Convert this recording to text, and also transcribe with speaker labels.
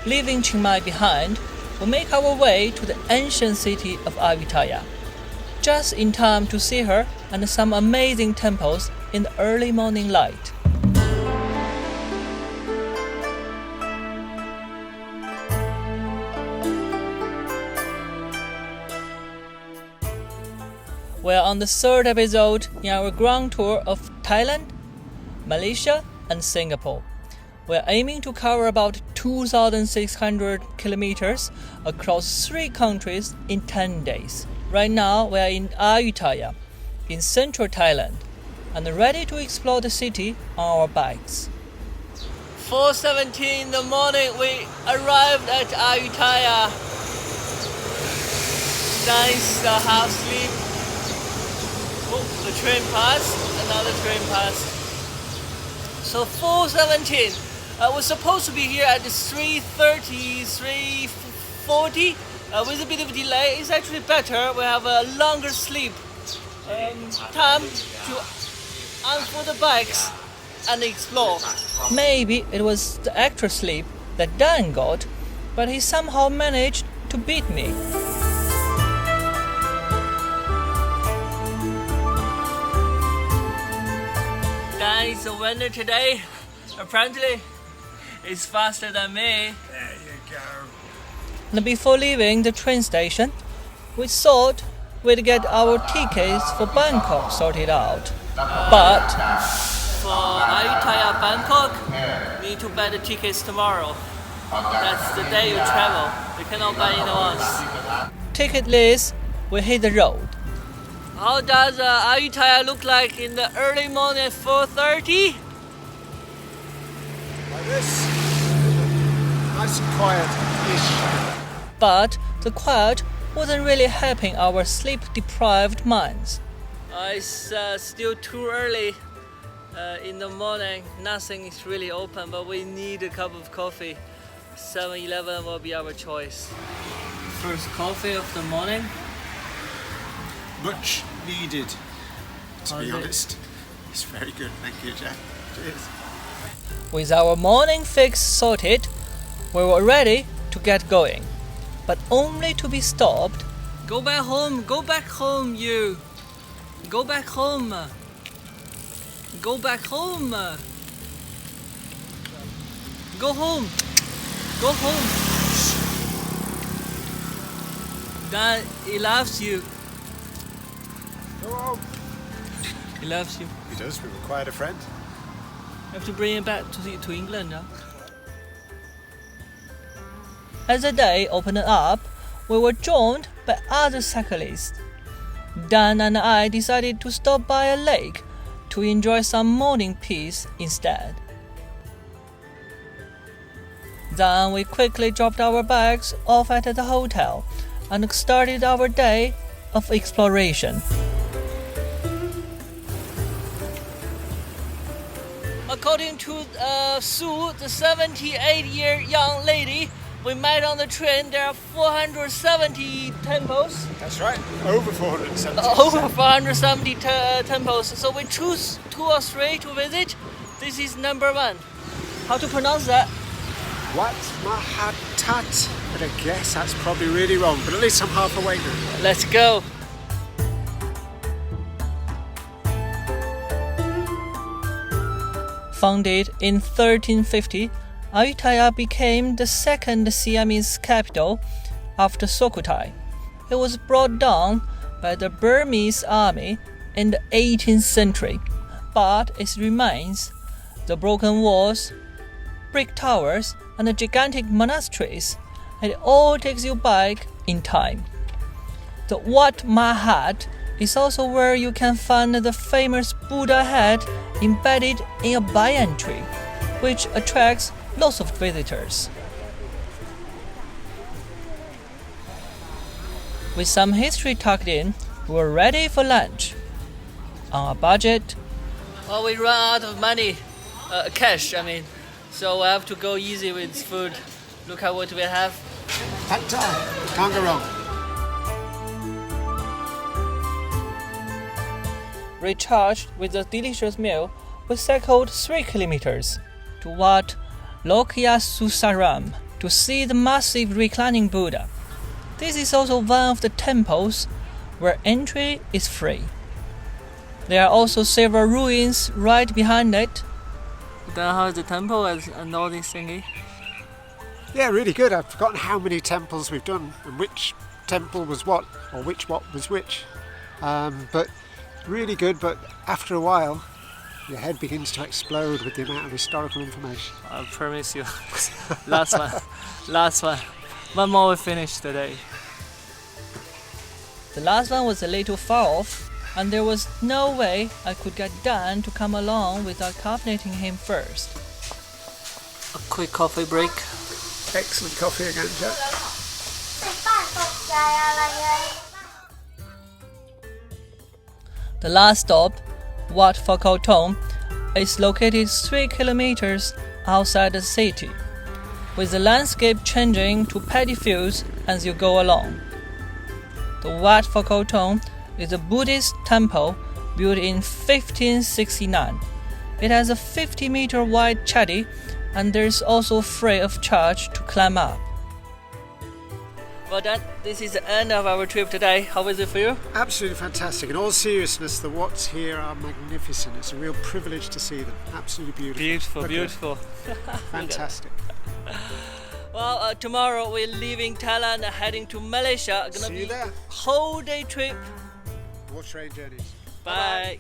Speaker 1: Leaving Chiangmai behind, we make our way to the ancient city of Ayutthaya, just in time to see her and some amazing temples in the early morning light. We are on the third episode in our grand tour of Thailand, Malaysia, and Singapore. We are aiming to cover about 2,600 kilometers across 3 countries in 10 days. Right now, we are in Ayutthaya, in central Thailand, and ready to explore the city on our bikes. 4:17 in the morning, we arrived at Ayutthaya. Nice half sleep. Oh, the train passed, another train passed. So 4:17. We're supposed to be here at 3:30, 3:40. With a bit of delay, it's actually better. We have a longer sleep time to unfold the bikes and explore. Maybe it was the extra sleep that Dan got, but he somehow managed to beat me. Dan is the winner today. Apparently, he's faster than me.
Speaker 2: There you go.
Speaker 1: And before leaving the train station, we thought we'd get our tickets for Bangkok sorted out. But for Ayutthaya Bangkok, we need to buy the tickets tomorrow. That's the day you travel. You cannot buy in advance. Ticketless, we hit the road. How does Ayutthaya look like in the early morning at 4:30?
Speaker 2: Like this. Nice and quiet-ish.
Speaker 1: But the quiet wasn't really helping our sleep-deprived minds. It's still too early in the morning. Nothing is really open, but we need a cup of coffee. 7-Eleven will be our choice. First coffee of the morning.
Speaker 2: Much needed, to be
Speaker 1: How's it?
Speaker 2: honest. It's very good, thank you, Jack. Cheers.
Speaker 1: With our morning fix sorted, we were ready to get going, but only to be stopped. Go back home, you! Go back home! Go back home! Go home! Go home! Dad, he loves you.
Speaker 2: Go home.
Speaker 1: He loves you.
Speaker 2: He does, we required a friend.
Speaker 1: I have to bring him back to England. Huh? As the day opened up, we were joined by other cyclists. Dan and I decided to stop by a lake to enjoy some morning peace instead. Then we quickly dropped our bags off at the hotel and started our day of exploration. According to Sue, the 78-year young lady we met on the train, there are 470 temples.
Speaker 2: That's right, over 470.
Speaker 1: Over 470 temples. So we choose 2 or 3 to visit. This is number 1. How to pronounce that?
Speaker 2: Wat Mahatat. But I guess that's probably really wrong, but at least I'm half awake now.
Speaker 1: Let's go. Founded in 1350, Ayutthaya became the second Siamese capital after Sukhothai. It was brought down by the Burmese army in the 18th century, but its remains, the broken walls, brick towers, and the gigantic monasteries, it all takes you back in time. The Wat Mahat is also where you can find the famous Buddha head embedded in a banyan tree, which attracts lots of visitors. With some history tucked in, we were ready for lunch. On a budget, well, we run out of money, cash, so we have to go easy with food. Look at what we have.
Speaker 2: Pad Thai, can't go wrong.
Speaker 1: Recharged with a delicious meal, we cycled 3 kilometers to Wat Lokya Susaram to see the massive reclining Buddha. This is also one of the temples where entry is free. There are also several ruins right behind it. Then how is the temple and all this thingy?
Speaker 2: Yeah, really good. I've forgotten how many temples we've done and which temple was what, or which what was which. But really good, but after a while, your head begins to explode with the amount of historical information.
Speaker 1: I promise you. Last one. One more we finish today. The last one was a little far off, and there was no way I could get Dan to come along without caffeinating him first. A quick coffee break.
Speaker 2: Excellent coffee again, Jack.
Speaker 1: The last stop, Wat Pho Kow Thong, is located 3 kilometers outside the city, with the landscape changing to paddy fields as you go along. The Wat Pho Kow Thong is a Buddhist temple built in 1569. It has a 50-meter wide chatti, and there is also free of charge to climb up. Well done. This is the end of our trip today. How was it for you?
Speaker 2: Absolutely fantastic. In all seriousness, the Wats here are magnificent. It's a real privilege to see them. Absolutely beautiful.
Speaker 1: Beautiful.
Speaker 2: Fantastic.
Speaker 1: Well, tomorrow we're leaving Thailand and heading to Malaysia.
Speaker 2: See you there.
Speaker 1: Whole day trip.
Speaker 2: More train journeys.
Speaker 1: Bye.